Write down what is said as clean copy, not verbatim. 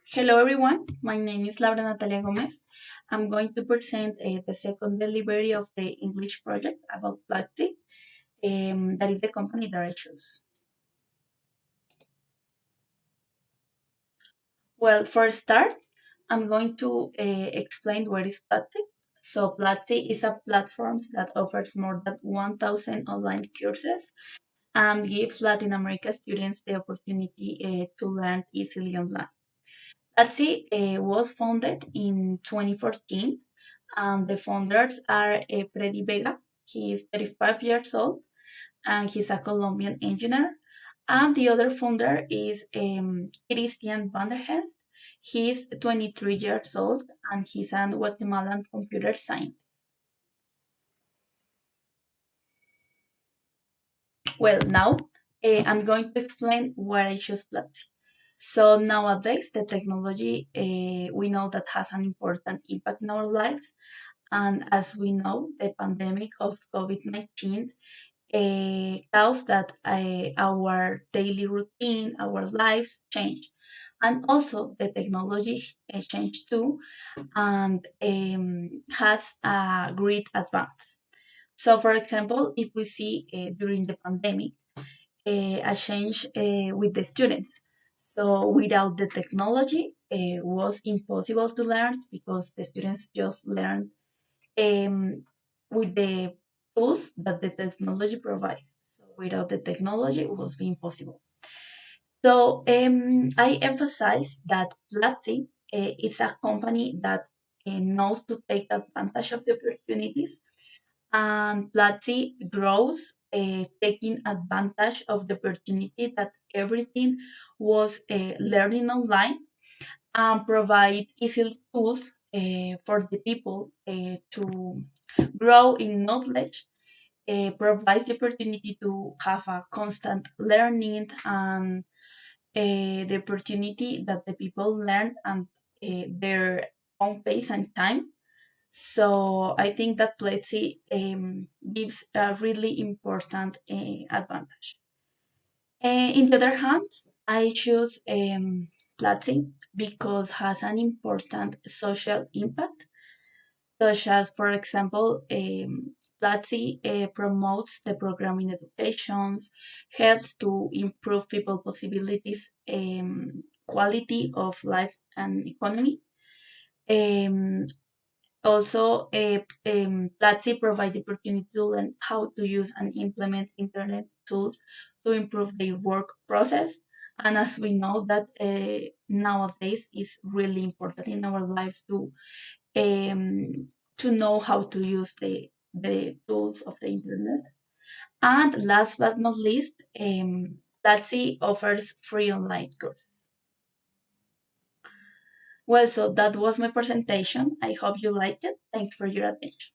Hello everyone, my name is Laura Natalia Gomez. I'm going to present the second delivery of the English project about Platzi. That is the company that I choose. Well, for a start, I'm going to explain what is Platzi. So Platzi is a platform that offers more than 1,000 online courses and gives Latin America students the opportunity to learn easily online. Etsy was founded in 2014, and the founders are Freddy Vega. He is 35 years old, and he's a Colombian engineer. And the other founder is Christian Vanderhest. He's 23 years old, and he's a Guatemalan computer scientist. Well, now I'm going to explain why I choose Platzi. So nowadays, the technology we know that has an important impact in our lives. And as we know, the pandemic of COVID-19 caused that our daily routine, our lives change. And also the technology changed too and has a great advance. So for example, if we see during the pandemic, a change with the students. So without the technology, was impossible to learn because the students just learned um, with the tools that the technology provides. So without the technology, it was impossible. So I emphasize that Platzi is a company that knows to take advantage of the opportunities, and Platzi grows, taking advantage of the opportunity that everything was learning online and provide easy tools for the people to grow in knowledge, provides the opportunity to have a constant learning and the opportunity that the people learn and their own pace and time. So I think that Platzi gives a really important advantage. In the other hand, I choose Platzi because has an important social impact, such as, for example, Platzi promotes the programming educations, helps to improve people possibilities, quality of life and economy. Um, Also, Platzi provide the opportunity to learn how to use and implement internet tools to improve their work process. And as we know that nowadays is really important in our lives um, to know how to use the tools of the internet. And last but not least, Platzi offers free online courses. Well, so that was my presentation. I hope you liked it. Thank you for your attention.